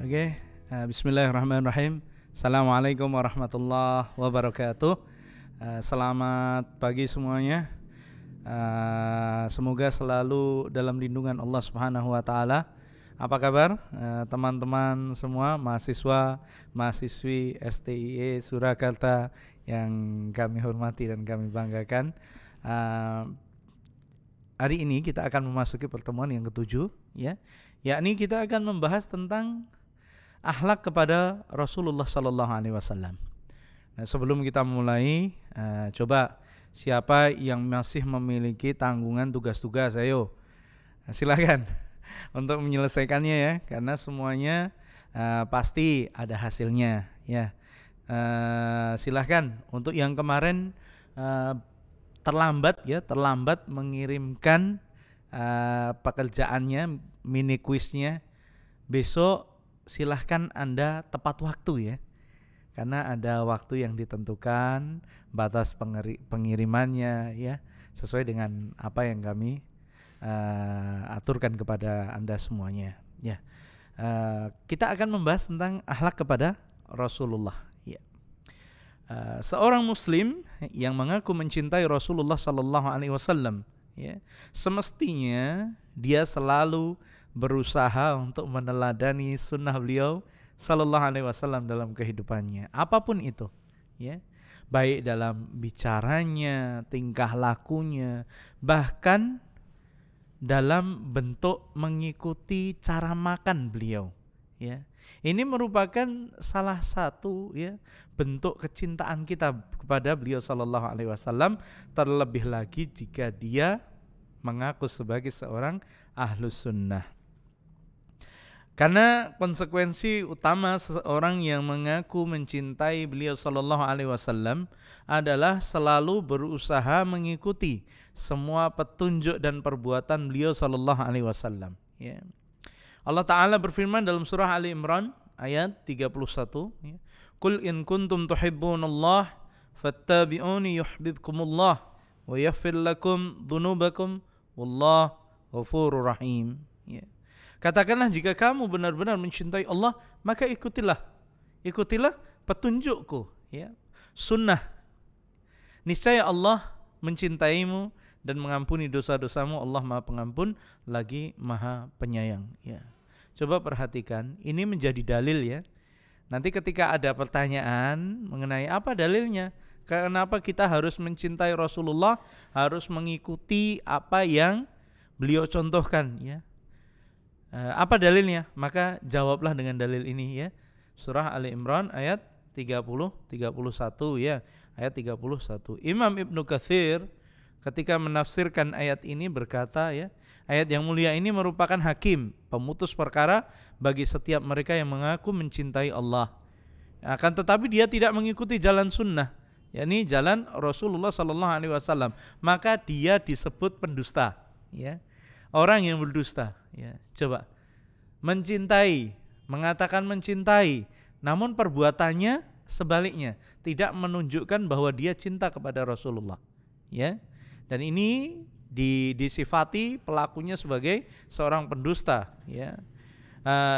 Oke, bismillahirrahmanirrahim. Assalamualaikum warahmatullahi wabarakatuh. Selamat pagi semuanya. Semoga selalu dalam lindungan Allah Subhanahu wa taala. Apa kabar teman-teman semua, mahasiswa, mahasiswi STIE Surakarta yang kami hormati dan kami banggakan. Hari ini kita akan memasuki pertemuan yang ketujuh, ya, yakni kita akan membahas tentang akhlak kepada Rasulullah Sallallahu Alaihi Wasallam. Nah, sebelum kita mulai, coba siapa yang masih memiliki tanggungan tugas-tugas, ayo silakan untuk menyelesaikannya ya, karena semuanya pasti ada hasilnya ya. Silahkan untuk yang kemarin terlambat mengirimkan pekerjaannya, mini quiznya, besok silahkan Anda tepat waktu ya, karena ada waktu yang ditentukan, batas pengirimannya ya, sesuai dengan apa yang kami aturkan kepada Anda semuanya ya. Kita akan membahas tentang akhlak kepada Rasulullah ya. Seorang muslim yang mengaku mencintai Rasulullah sallallahu alaihi wasallam ya, semestinya dia selalu berusaha untuk meneladani sunnah beliau sallallahu alaihi wasallam dalam kehidupannya, apapun itu ya, baik dalam bicaranya, tingkah lakunya, bahkan dalam bentuk mengikuti cara makan beliau ya. Ini merupakan salah satu ya bentuk kecintaan kita kepada beliau sallallahu alaihi wasallam, terlebih lagi jika dia mengaku sebagai seorang ahlus sunnah. Karena konsekuensi utama seseorang yang mengaku mencintai beliau sallallahu alaihi wasallam adalah selalu berusaha mengikuti semua petunjuk dan perbuatan beliau sallallahu alaihi wasallam ya. Allah Ta'ala berfirman dalam surah Ali Imran ayat 31 ya. Qul in kuntum tuhibbunallah fattabi'uni yuhibbukumullah wa yaghfir lakum dzunubakum wallahu ghafurur rahim ya. Katakanlah, jika kamu benar-benar mencintai Allah, maka ikutilah petunjukku ya, sunnah. Niscaya Allah mencintaimu dan mengampuni dosa-dosamu. Allah Maha Pengampun lagi Maha Penyayang ya. Coba perhatikan, ini menjadi dalil ya. Nanti ketika ada pertanyaan mengenai apa dalilnya, kenapa kita harus mencintai Rasulullah, harus mengikuti apa yang beliau contohkan ya, apa dalilnya? Maka jawablah dengan dalil ini ya. Surah Ali Imran ayat 31 ya, ayat 31. Imam Ibnu Katsir ketika menafsirkan ayat ini berkata ya, ayat yang mulia ini merupakan hakim, pemutus perkara bagi setiap mereka yang mengaku mencintai Allah, akan tetapi dia tidak mengikuti jalan sunnah, yakni jalan Rasulullah sallallahu alaihi wasallam, maka dia disebut pendusta ya. Orang yang berdusta ya. Coba mencintai, mengatakan mencintai, namun perbuatannya sebaliknya, tidak menunjukkan bahwa dia cinta kepada Rasulullah ya. Dan ini disifati pelakunya sebagai seorang pendusta ya.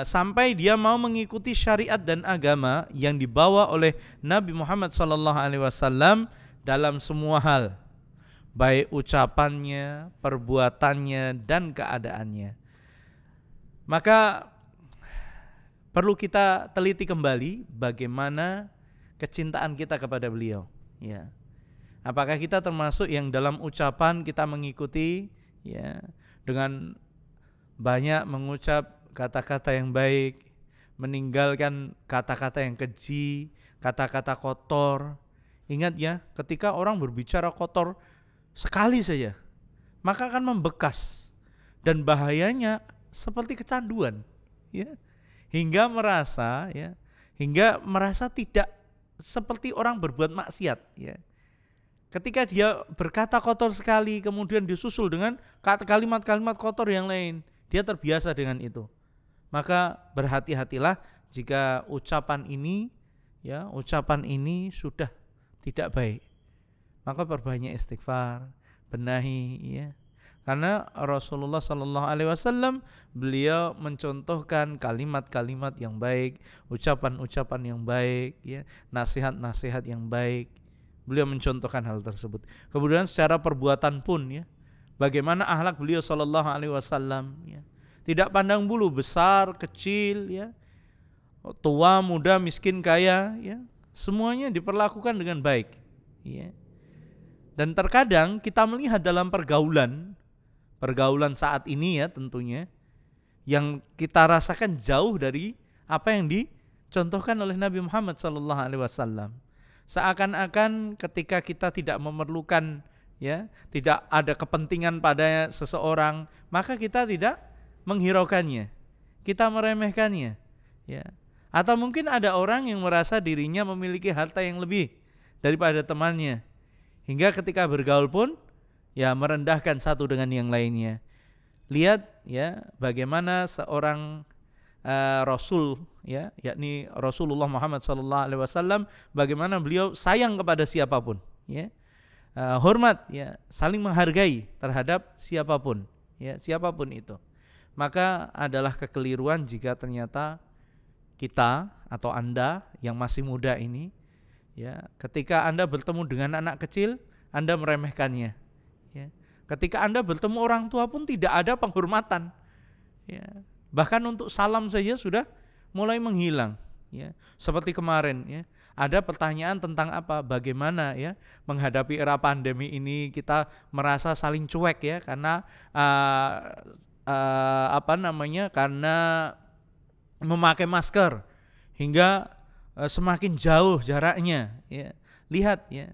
Sampai dia mau mengikuti syariat dan agama yang dibawa oleh Nabi Muhammad SAW dalam semua hal, baik ucapannya, perbuatannya, dan keadaannya. Maka perlu kita teliti kembali bagaimana kecintaan kita kepada beliau ya. Apakah kita termasuk yang dalam ucapan kita mengikuti ya, dengan banyak mengucap kata-kata yang baik, meninggalkan kata-kata yang keji, kata-kata kotor. Ingat ya, ketika orang berbicara kotor sekali saja, maka akan membekas, dan bahayanya seperti kecanduan ya, hingga merasa tidak seperti orang berbuat maksiat ya. Ketika dia berkata kotor sekali, kemudian disusul dengan kalimat-kalimat kotor yang lain, dia terbiasa dengan itu. Maka berhati-hatilah jika ucapan ini sudah tidak baik. Maka perbanyak istighfar, benahi ya. Karena Rasulullah Sallallahu Alaihi Wasallam beliau mencontohkan kalimat-kalimat yang baik, ucapan-ucapan yang baik, ya, nasihat-nasihat yang baik. Beliau mencontohkan hal tersebut. Kemudian secara perbuatan pun, ya, bagaimana akhlak beliau Sallallahu Alaihi Wasallam, ya, tidak pandang bulu besar, kecil, ya, tua, muda, miskin, kaya, ya, semuanya diperlakukan dengan baik, ya. Dan terkadang kita melihat dalam pergaulan saat ini, ya, tentunya yang kita rasakan jauh dari apa yang dicontohkan oleh Nabi Muhammad SAW. Seakan-akan ketika kita tidak memerlukan, ya, tidak ada kepentingan pada seseorang, maka kita tidak menghiraukannya, kita meremehkannya, ya. Atau mungkin ada orang yang merasa dirinya memiliki harta yang lebih daripada temannya, hingga ketika bergaul pun, ya, merendahkan satu dengan yang lainnya. Lihat, ya, bagaimana seorang Rasul, ya, yakni Rasulullah Muhammad SAW, bagaimana beliau sayang kepada siapapun, ya, hormat, ya, saling menghargai terhadap siapapun, ya, siapapun itu. Maka adalah kekeliruan jika ternyata kita atau Anda yang masih muda ini, ya, ketika Anda bertemu dengan anak kecil, Anda meremehkannya, ya. Ketika Anda bertemu orang tua pun tidak ada penghormatan, ya. Bahkan untuk salam saja sudah mulai menghilang, ya. Seperti kemarin, ya, ada pertanyaan tentang apa, bagaimana, ya, menghadapi era pandemi ini kita merasa saling cuek, ya, karena karena memakai masker hingga semakin jauh jaraknya, ya. Lihat, ya,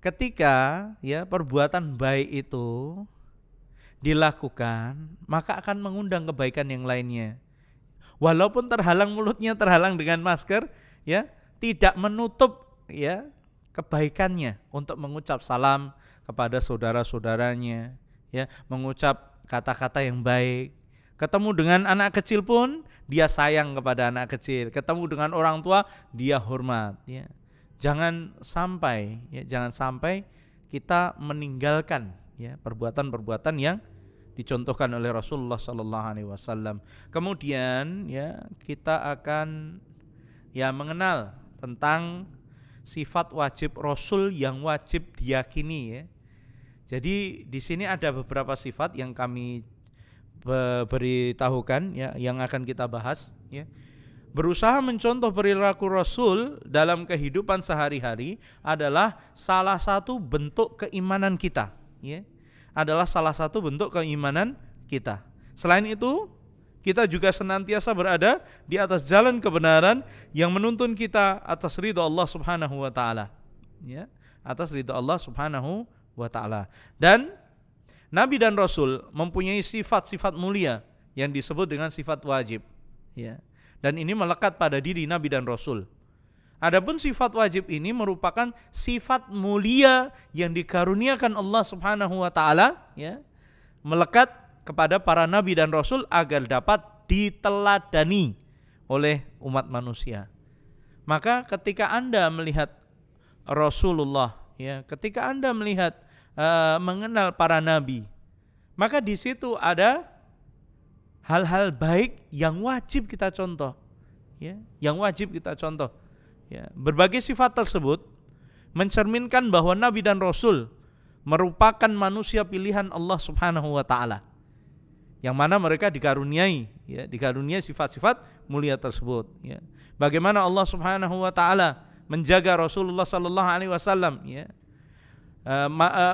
ketika, ya, perbuatan baik itu dilakukan, maka akan mengundang kebaikan yang lainnya. Walaupun terhalang mulutnya, terhalang dengan masker, ya, tidak menutup, ya, kebaikannya untuk mengucap salam kepada saudara-saudaranya, ya, mengucap kata-kata yang baik. Ketemu dengan anak kecil pun dia sayang kepada anak kecil. Ketemu dengan orang tua dia hormat, ya. Jangan sampai, ya, jangan sampai kita meninggalkan, ya, perbuatan-perbuatan yang dicontohkan oleh Rasulullah Sallallahu Alaihi Wasallam. Kemudian, ya, kita akan, ya, mengenal tentang sifat wajib Rasul yang wajib diyakini, ya. Jadi di sini ada beberapa sifat yang kami beritahukan, ya, yang akan kita bahas, ya. Berusaha mencontoh perilaku Rasul dalam kehidupan sehari-hari adalah salah satu bentuk keimanan kita, ya. Adalah salah satu bentuk keimanan kita. Selain itu, kita juga senantiasa berada di atas jalan kebenaran yang menuntun kita atas ridha Allah Subhanahu wa taala, ya, atas ridha Allah Subhanahu wa taala. Dan Nabi dan Rasul mempunyai sifat-sifat mulia yang disebut dengan sifat wajib, ya. Dan ini melekat pada diri Nabi dan Rasul. Adapun sifat wajib ini merupakan sifat mulia yang dikaruniakan Allah Subhanahu wa taala, ya, melekat kepada para nabi dan rasul agar dapat diteladani oleh umat manusia. Maka ketika Anda melihat Rasulullah, ya, ketika Anda melihat mengenal para nabi, maka di situ ada hal-hal baik yang wajib kita contoh, ya, yang wajib kita contoh, ya. Berbagai sifat tersebut mencerminkan bahwa nabi dan rasul merupakan manusia pilihan Allah Subhanahu wa taala, yang mana mereka dikaruniai, ya, dikaruniai sifat-sifat mulia tersebut, ya. Bagaimana Allah Subhanahu wa taala menjaga Rasulullah sallallahu alaihi wasallam, ya.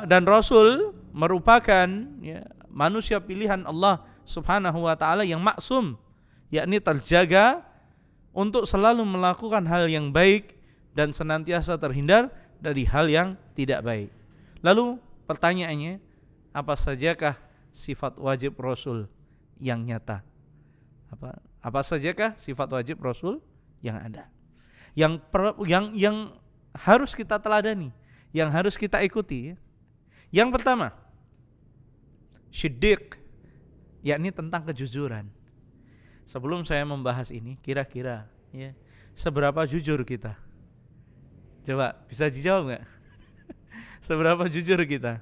Dan Rasul merupakan, ya, manusia pilihan Allah Subhanahu wa taala yang maksum, yakni terjaga untuk selalu melakukan hal yang baik dan senantiasa terhindar dari hal yang tidak baik. Lalu pertanyaannya, apa sajakah sifat wajib Rasul yang nyata? Apa sajakah sifat wajib Rasul yang ada? Yang harus kita teladani, yang harus kita ikuti, ya. Yang pertama, Siddiq, yakni tentang kejujuran. Sebelum saya membahas ini, kira-kira, ya, seberapa jujur kita? Coba bisa dijawab nggak? Seberapa jujur kita?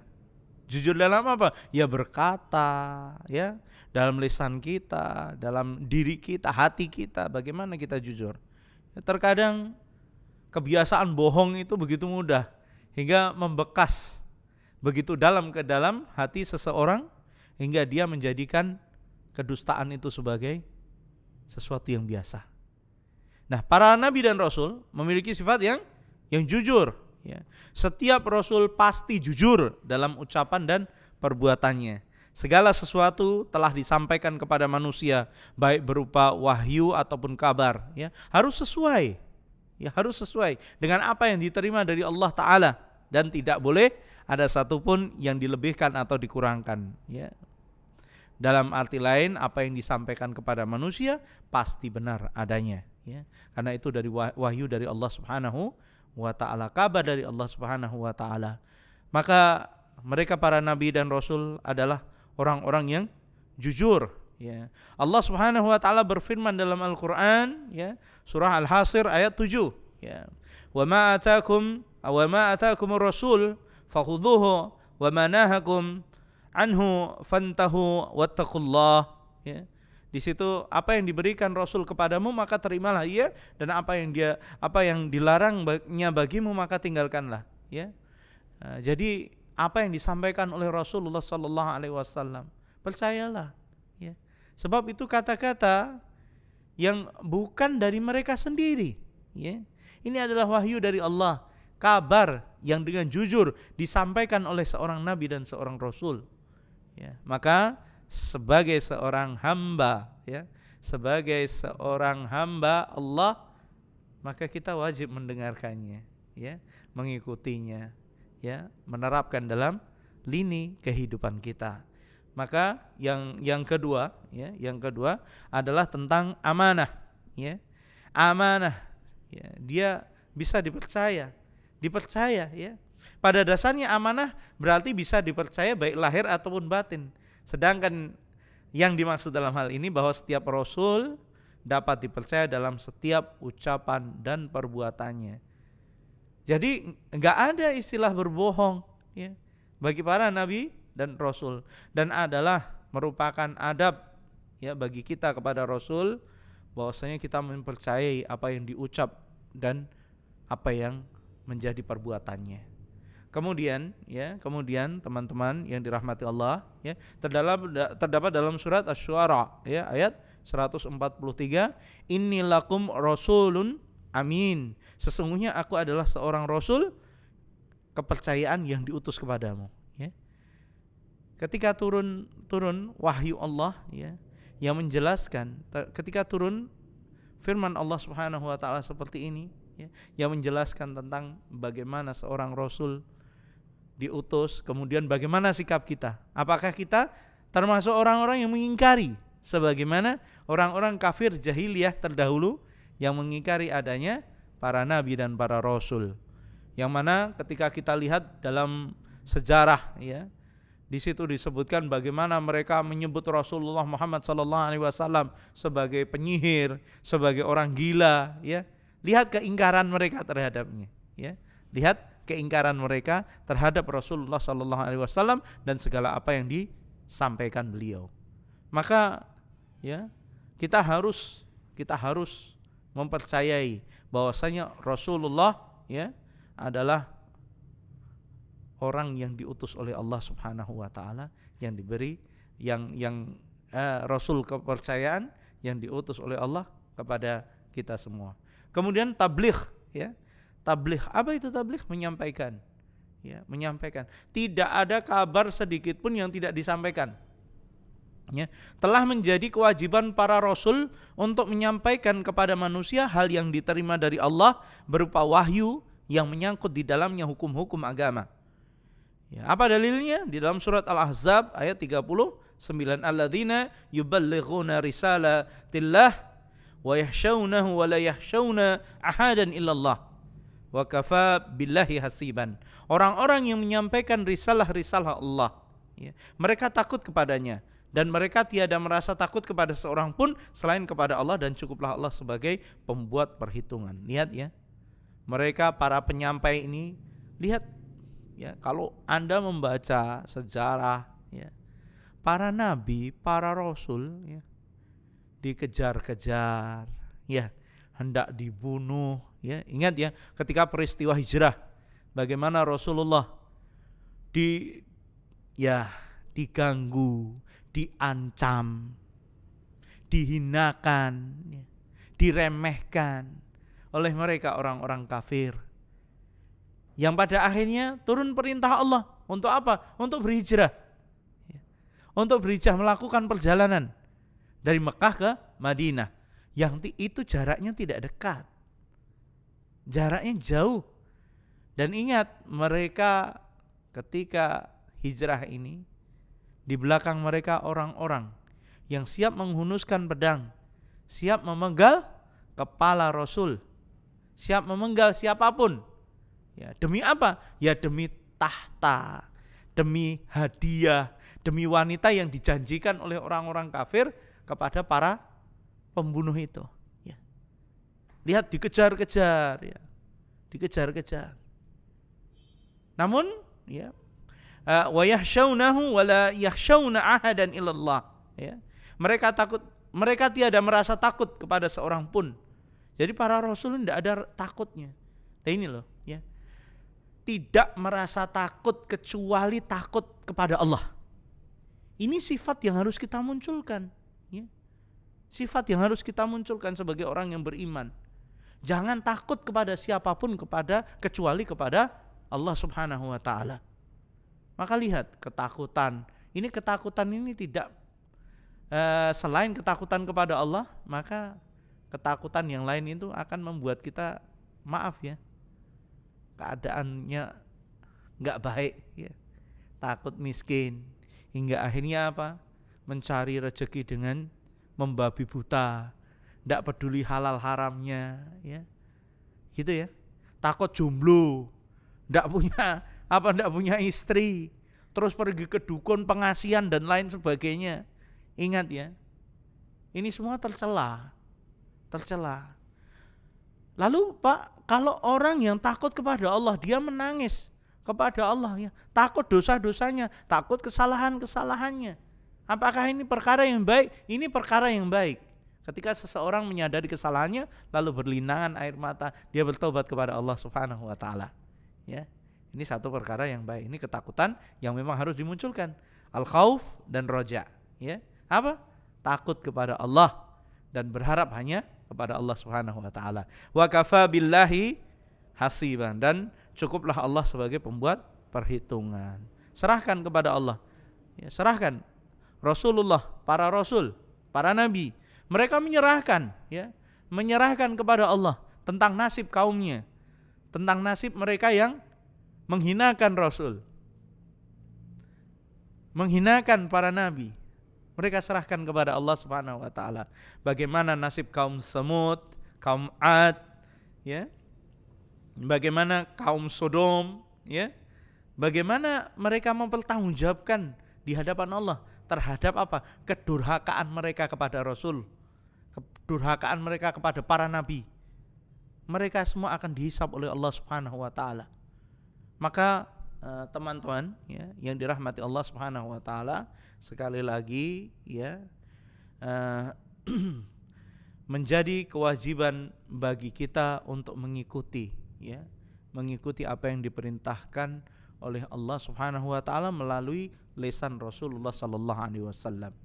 Jujur dalam apa? Ya berkata, ya, dalam lisan kita, dalam diri kita, hati kita, bagaimana kita jujur. Ya, terkadang kebiasaan bohong itu begitu mudah hingga membekas begitu dalam ke dalam hati seseorang hingga dia menjadikan kedustaan itu sebagai sesuatu yang biasa. Nah, para nabi dan rasul memiliki sifat yang jujur. Ya. Setiap rasul pasti jujur dalam ucapan dan perbuatannya. Segala sesuatu telah disampaikan kepada manusia, baik berupa wahyu ataupun kabar. Ya, harus sesuai. Ya, harus sesuai dengan apa yang diterima dari Allah Ta'ala, dan tidak boleh ada satupun yang dilebihkan atau dikurangkan. Ya. Dalam arti lain, apa yang disampaikan kepada manusia pasti benar adanya. Ya. Karena itu dari wahyu dari Allah Subhanahu wa ta'ala, kabar dari Allah Subhanahu wa ta'ala. Maka mereka para nabi dan rasul adalah orang-orang yang jujur, ya. Allah Subhanahu wa ta'ala berfirman dalam Al-Qur'an, ya, surah Al-Hashr ayat 7, ya. Wa ma atakumur rasul fakhudhuhu wa ma nahakum anhu fantahu wattaqullah, ya. Di situ apa yang diberikan Rasul kepadamu maka terimalah ia, dan apa yang dilarangnya bagimu maka tinggalkanlah. Ya. Jadi apa yang disampaikan oleh Rasulullah Sallallahu Alaihi Wasallam percayalah. Ya. Sebab itu kata-kata yang bukan dari mereka sendiri. Ya. Ini adalah wahyu dari Allah, kabar yang dengan jujur disampaikan oleh seorang nabi dan seorang rasul. Ya. Maka sebagai seorang hamba, ya, sebagai seorang hamba Allah, maka kita wajib mendengarkannya, ya, mengikutinya, ya, menerapkan dalam lini kehidupan kita. Maka yang kedua, ya, yang kedua adalah tentang amanah, ya. Amanah, ya, dia bisa dipercaya, ya. Pada dasarnya amanah berarti bisa dipercaya baik lahir ataupun batin. Sedangkan yang dimaksud dalam hal ini bahwa setiap rasul dapat dipercaya dalam setiap ucapan dan perbuatannya. Jadi enggak ada istilah berbohong, ya, bagi para nabi dan rasul, dan adalah merupakan adab, ya, bagi kita kepada rasul bahwasanya kita mempercayai apa yang diucap dan apa yang menjadi perbuatannya. Kemudian teman-teman yang dirahmati Allah, ya, terdapat dalam surat Asy-Syu'ara, ya, ayat 143, inni lakum rasulun amin, sesungguhnya aku adalah seorang rasul kepercayaan yang diutus kepadamu, ya. Ketika turun wahyu Allah, ya, yang menjelaskan, ketika turun firman Allah Subhanahu wa taala seperti ini, ya, yang menjelaskan tentang bagaimana seorang rasul diutus, kemudian bagaimana sikap kita. Apakah kita termasuk orang-orang yang mengingkari sebagaimana orang-orang kafir jahiliyah terdahulu yang mengingkari adanya para nabi dan para rasul. Yang mana ketika kita lihat dalam sejarah, ya, di situ disebutkan bagaimana mereka menyebut Rasulullah Muhammad SAW sebagai penyihir, sebagai orang gila, ya. Lihat keingkaran mereka terhadapnya, ya. Lihat keingkaran mereka terhadap Rasulullah Sallallahu Alaihi Wasallam dan segala apa yang disampaikan beliau. Maka, ya, kita harus mempercayai bahwasanya Rasulullah, ya, adalah orang yang diutus oleh Allah Subhanahu Wa Taala, yang diberi Rasul kepercayaan yang diutus oleh Allah kepada kita semua. Kemudian tabligh, ya. Tabligh, apa itu tabligh? Menyampaikan, ya, menyampaikan. Tidak ada kabar sedikit pun yang tidak disampaikan. Ya, telah menjadi kewajiban para rasul untuk menyampaikan kepada manusia hal yang diterima dari Allah berupa wahyu yang menyangkut di dalamnya hukum-hukum agama. Ya, apa dalilnya? Di dalam surat Al-Ahzab ayat 39, alladzina yuballighuna risalatillah wa yahshawnahu wa la yahshawna ahadan illallah wa kafa billahi hasiban. Orang-orang yang menyampaikan risalah-risalah Allah, ya, mereka takut kepadanya dan mereka tiada merasa takut kepada seorang pun selain kepada Allah, dan cukuplah Allah sebagai pembuat perhitungan. Lihat, ya, mereka para penyampai ini, lihat ya, kalau Anda membaca sejarah, ya, para nabi, para rasul, ya, dikejar-kejar, ya, hendak dibunuh, ya. Ingat ya, ketika peristiwa hijrah, bagaimana Rasulullah diganggu, diancam, dihinakan, ya, diremehkan oleh mereka orang-orang kafir. Yang pada akhirnya turun perintah Allah untuk apa? Untuk berhijrah. Ya. Untuk berhijrah, melakukan perjalanan dari Mekah ke Madinah. Yang itu jaraknya tidak dekat. Jaraknya jauh. Dan ingat, mereka ketika hijrah ini, di belakang mereka orang-orang yang siap menghunuskan pedang, siap memenggal kepala Rasul, siap memenggal siapapun. Ya, demi apa? Ya demi tahta, demi hadiah, demi wanita yang dijanjikan oleh orang-orang kafir kepada para pembunuh itu. Ya. Lihat, dikejar-kejar, ya, dikejar-kejar. Namun, ya, wa yahsyaunahu wa la yakhshauna ahadan illallah. Ya. Mereka takut, mereka tiada merasa takut kepada seorang pun. Jadi para rasul tidak ada takutnya. Nah ini loh, ya. Tidak merasa takut kecuali takut kepada Allah. Ini sifat yang harus kita munculkan, ya. Sifat yang harus kita munculkan sebagai orang yang beriman. Jangan takut kepada siapapun kecuali kepada Allah Subhanahu wa taala. Maka lihat ketakutan. Ketakutan ini tidak selain ketakutan kepada Allah, maka ketakutan yang lain itu akan membuat kita, maaf ya, keadaannya enggak baik, ya. Takut miskin hingga akhirnya apa? Mencari rezeki dengan membabi buta, enggak peduli halal haramnya, ya. Gitu ya. Takut jomblo, enggak punya istri, terus pergi ke dukun pengasihan dan lain sebagainya. Ingat ya, ini semua tercela. Lalu Pak, kalau orang yang takut kepada Allah, dia menangis kepada Allah, ya, takut dosa-dosanya, takut kesalahan-kesalahannya. Apakah ini perkara yang baik? Ini perkara yang baik. Ketika seseorang menyadari kesalahannya, lalu berlinangan air mata, dia bertobat kepada Allah Subhanahu wa taala. Ya. Ini satu perkara yang baik. Ini ketakutan yang memang harus dimunculkan. Al-khauf dan roja, ya. Apa? Takut kepada Allah dan berharap hanya kepada Allah Subhanahu wa taala. Wa kafa billahi hasiban, dan cukuplah Allah sebagai pembuat perhitungan. Serahkan kepada Allah. Ya, serahkan. Rasulullah, para rasul, para nabi, mereka menyerahkan, ya, menyerahkan kepada Allah tentang nasib kaumnya, tentang nasib mereka yang menghinakan Rasul, menghinakan para nabi. Mereka serahkan kepada Allah Subhanahu wa taala. Bagaimana nasib kaum Samud, kaum Ad, ya. Bagaimana kaum Sodom, ya. Bagaimana mereka mempertanggungjawabkan di hadapan Allah terhadap apa? Kedurhakaan mereka kepada Rasul, kedurhakaan mereka kepada para nabi. Mereka semua akan dihisab oleh Allah Subhanahu wa taala. Maka teman-teman, ya, yang dirahmati Allah Subhanahu wa taala, sekali lagi, ya, menjadi kewajiban bagi kita untuk mengikuti, ya, mengikuti apa yang diperintahkan oleh Allah Subhanahu wa taala melalui lisan Rasulullah sallallahu alaihi wasallam,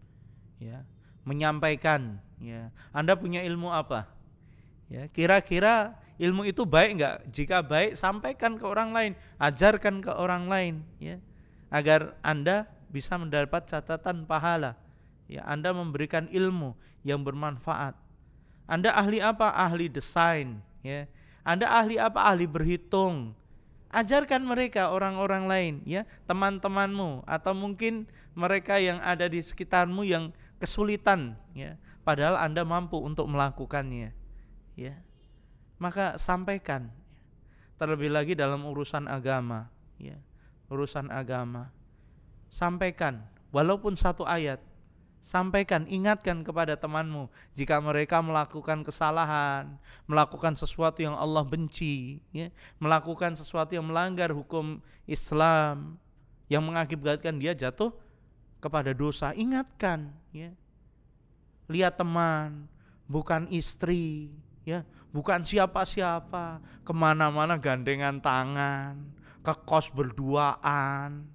ya, menyampaikan, ya. Anda punya ilmu apa? Ya, kira-kira ilmu itu baik enggak? Jika baik, sampaikan ke orang lain, ajarkan ke orang lain, ya, agar Anda bisa mendapat catatan pahala. Ya, Anda memberikan ilmu yang bermanfaat. Anda ahli apa? Ahli desain, ya. Anda ahli apa? Ahli berhitung. Ajarkan mereka, orang-orang lain, ya, teman-temanmu, atau mungkin mereka yang ada di sekitarmu yang kesulitan, ya, padahal Anda mampu untuk melakukannya, ya. Maka sampaikan. Terlebih lagi dalam urusan agama, ya, urusan agama, sampaikan walaupun satu ayat, Sampaikan, ingatkan kepada temanmu jika mereka melakukan kesalahan, melakukan sesuatu yang Allah benci, ya, melakukan sesuatu yang melanggar hukum Islam, yang mengakibatkan dia jatuh kepada dosa. Ingatkan, ya. Lihat teman, bukan istri, ya, bukan siapa-siapa, kemana-mana gandengan tangan, ke kos berduaan,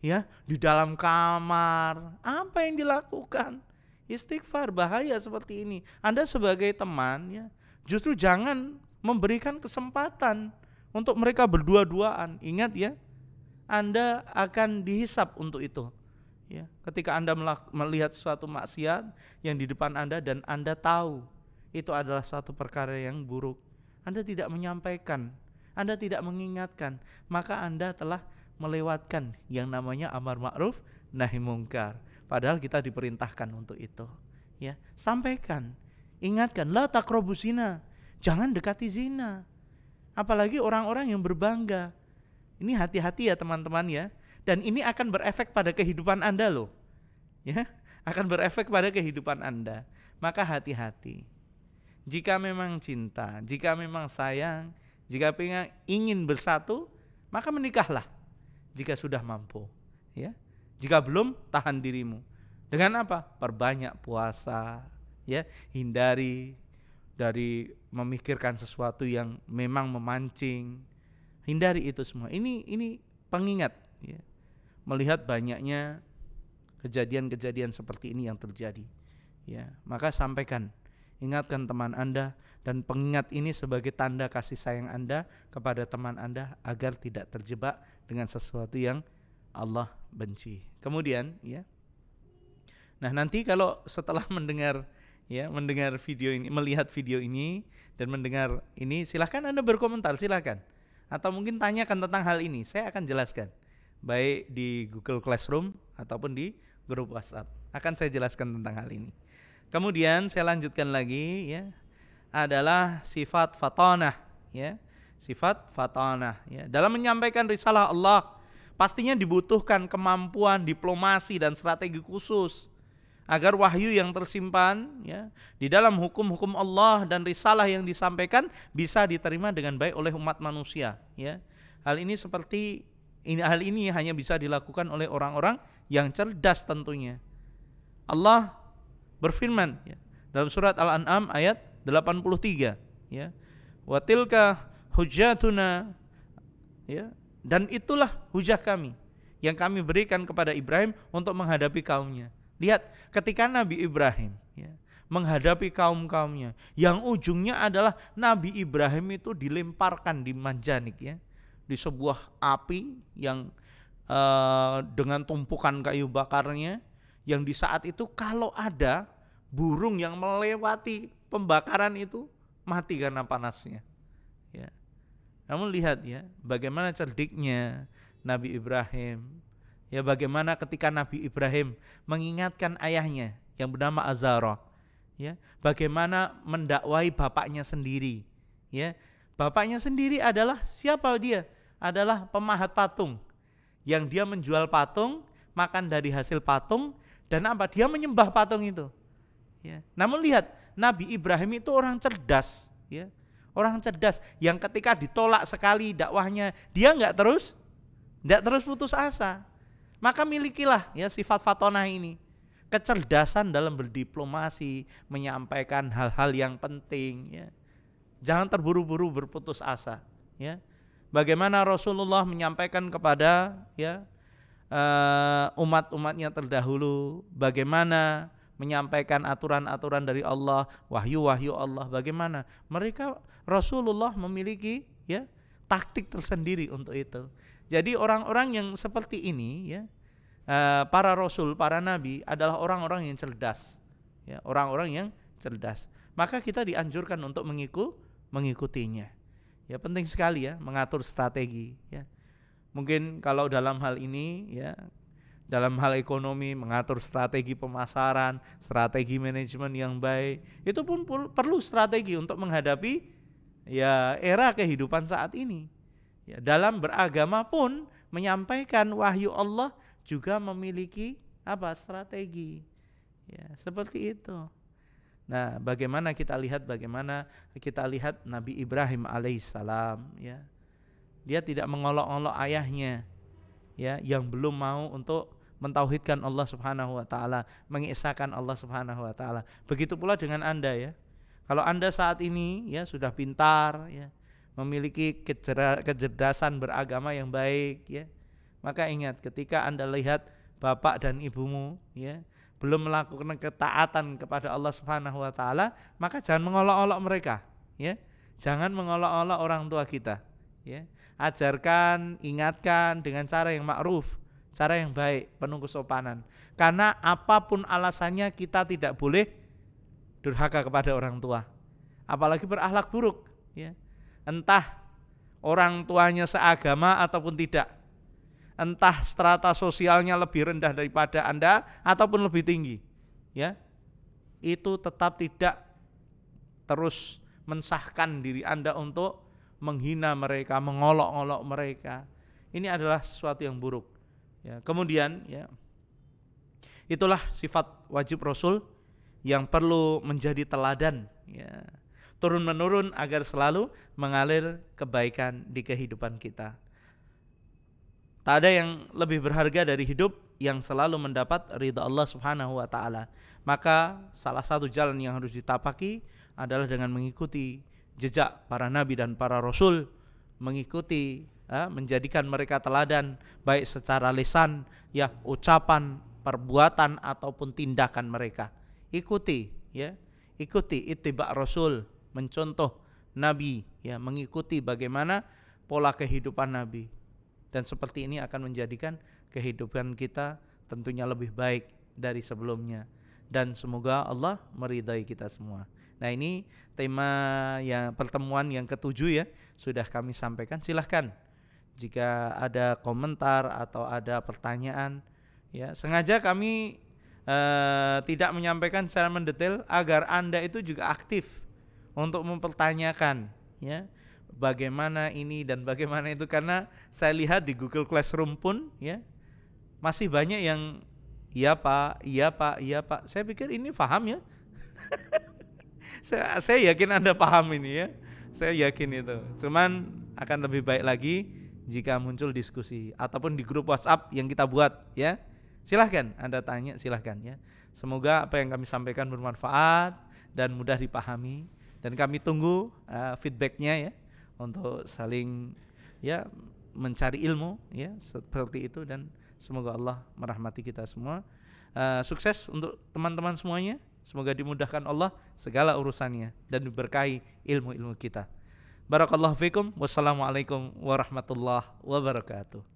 ya, di dalam kamar. Apa yang dilakukan? Istighfar. Bahaya seperti ini. Anda sebagai teman, ya, justru jangan memberikan kesempatan untuk mereka berdua-duaan. Ingat, ya, Anda akan dihisap untuk itu, ya. Ketika Anda melihat suatu maksiat yang di depan Anda dan Anda tahu itu adalah suatu perkara yang buruk, Anda tidak menyampaikan, Anda tidak mengingatkan, maka Anda telah melewatkan yang namanya amar ma'ruf nahi mungkar. Padahal kita diperintahkan untuk itu, ya. Sampaikan, ingatkan, la taqrabuz zina, jangan dekati zina. Apalagi orang-orang yang berbangga. Ini hati-hati ya teman-teman, ya. Dan ini akan berefek pada kehidupan Anda loh, ya. Akan berefek pada kehidupan Anda. Maka hati-hati. Jika memang cinta, jika memang sayang, jika ingin bersatu, maka menikahlah. Jika sudah mampu, ya. Jika belum, tahan dirimu. Dengan apa? Perbanyak puasa, ya. Hindari dari memikirkan sesuatu yang memang memancing. Hindari itu semua. Ini pengingat, ya. Melihat banyaknya kejadian-kejadian seperti ini yang terjadi, ya. Maka sampaikan, ingatkan teman Anda, dan pengingat ini sebagai tanda kasih sayang Anda kepada teman Anda agar tidak terjebak dengan sesuatu yang Allah benci. Kemudian, ya. Nah, nanti kalau setelah mendengar video ini, melihat video ini dan mendengar ini, silahkan Anda berkomentar, silahkan. Atau mungkin tanyakan tentang hal ini, saya akan jelaskan. Baik di Google Classroom ataupun di grup WhatsApp. Akan saya jelaskan tentang hal ini. Kemudian saya lanjutkan lagi, ya, adalah sifat fatanah, ya. Sifat fatanah, ya. Dalam menyampaikan risalah Allah pastinya dibutuhkan kemampuan diplomasi dan strategi khusus agar wahyu yang tersimpan, ya, di dalam hukum-hukum Allah dan risalah yang disampaikan bisa diterima dengan baik oleh umat manusia, ya. Hal ini hanya bisa dilakukan oleh orang-orang yang cerdas tentunya. Allah berfirman, ya, dalam surat Al-An'am ayat 83, ya. Wa tilka hujjatuna, ya, dan itulah hujah kami yang kami berikan kepada Ibrahim untuk menghadapi kaumnya. Lihat, ketika Nabi Ibrahim, ya, menghadapi kaum-kaumnya, yang ujungnya adalah Nabi Ibrahim itu dilemparkan di manjanik, ya, di sebuah api yang dengan tumpukan kayu bakarnya, yang di saat itu kalau ada burung yang melewati pembakaran itu mati karena panasnya, ya. Namun lihat, ya, bagaimana cerdiknya Nabi Ibrahim, ya, bagaimana ketika Nabi Ibrahim mengingatkan ayahnya yang bernama Azara, ya, bagaimana mendakwai bapaknya sendiri, ya. Bapaknya sendiri adalah siapa? Dia adalah pemahat patung, yang dia menjual patung, makan dari hasil patung, dan apa? Dia menyembah patung itu, ya. Namun lihat, Nabi Ibrahim itu orang cerdas, ya. Orang cerdas yang ketika ditolak sekali dakwahnya, dia enggak terus putus asa. Maka milikilah, ya, sifat fatonah ini, kecerdasan dalam berdiplomasi, menyampaikan hal-hal yang penting, ya. Jangan terburu-buru berputus asa, ya. Bagaimana Rasulullah menyampaikan kepada, ya, umat-umatnya terdahulu, bagaimana menyampaikan aturan-aturan dari Allah, wahyu-wahyu Allah, bagaimana mereka, Rasulullah memiliki, ya, taktik tersendiri untuk itu. Jadi orang-orang yang seperti ini, ya, para rasul, para nabi adalah orang-orang yang cerdas, ya, orang-orang yang cerdas. Maka kita dianjurkan untuk mengikutinya. Ya, penting sekali, ya, mengatur strategi, ya. Mungkin kalau dalam hal ini, ya, dalam hal ekonomi, mengatur strategi pemasaran, strategi manajemen yang baik, itu pun perlu strategi untuk menghadapi, ya, era kehidupan saat ini. Ya, dalam beragama pun menyampaikan wahyu Allah juga memiliki apa? Strategi, Ya, seperti itu. Nah, bagaimana kita lihat Nabi Ibrahim alaihissalam, ya. Dia tidak mengolok-olok ayahnya, ya, yang belum mau untuk mentauhidkan Allah Subhanahu wa taala, mengesahkan Allah Subhanahu wa taala. Begitu pula dengan Anda, ya. Kalau Anda saat ini ya sudah pintar, ya, memiliki kecerdasan beragama yang baik, ya, maka ingat ketika Anda lihat bapak dan ibumu, ya, belum melakukan ketaatan kepada Allah Subhanahu wa taala, maka jangan mengolok-olok mereka, ya. Jangan mengolok-olok orang tua kita, ya. Ajarkan, ingatkan dengan cara yang ma'ruf, cara yang baik, penuh kesopanan. Karena apapun alasannya kita tidak boleh durhaka kepada orang tua. Apalagi berakhlak buruk, ya. Entah orang tuanya seagama ataupun tidak. Entah strata sosialnya lebih rendah daripada Anda ataupun lebih tinggi, ya, itu tetap tidak terus mensahkan diri Anda untuk menghina mereka, mengolok-olok mereka. Ini adalah sesuatu yang buruk, ya. Kemudian, ya, itulah sifat wajib Rasul yang perlu menjadi teladan, ya, turun menurun agar selalu mengalir kebaikan di kehidupan kita. Tak ada yang lebih berharga dari hidup yang selalu mendapat ridha Allah Subhanahu wa taala. Maka salah satu jalan yang harus ditapaki adalah dengan mengikuti jejak para nabi dan para rasul, mengikuti, menjadikan mereka teladan baik secara lisan, ya, ucapan, perbuatan ataupun tindakan mereka. Ikuti, ya. Ikuti ittiba rasul, mencontoh nabi, ya, mengikuti bagaimana pola kehidupan nabi. Dan seperti ini akan menjadikan kehidupan kita tentunya lebih baik dari sebelumnya. Dan semoga Allah meridai kita semua. Nah, ini tema pertemuan yang ke-7, ya, sudah kami sampaikan. Silahkan jika ada komentar atau ada pertanyaan, ya, sengaja kami tidak menyampaikan secara mendetail agar Anda itu juga aktif untuk mempertanyakan, ya, bagaimana ini dan bagaimana itu. Karena saya lihat di Google Classroom pun, ya, masih banyak yang iya pak, iya pak, iya pak. Saya pikir ini paham, ya. Saya yakin Anda paham ini, ya. Saya yakin itu. Cuman akan lebih baik lagi jika muncul diskusi ataupun di grup WhatsApp yang kita buat, ya. Silahkan Anda tanya, silahkan, ya. Semoga apa yang kami sampaikan bermanfaat dan mudah dipahami. Dan kami tunggu feedbacknya, ya, untuk saling, ya, mencari ilmu, ya, seperti itu. Dan semoga Allah merahmati kita semua. Sukses untuk teman-teman semuanya. Semoga dimudahkan Allah segala urusannya dan diberkahi ilmu-ilmu kita. Barakallahu fikum. Wassalamualaikum warahmatullahi wabarakatuh.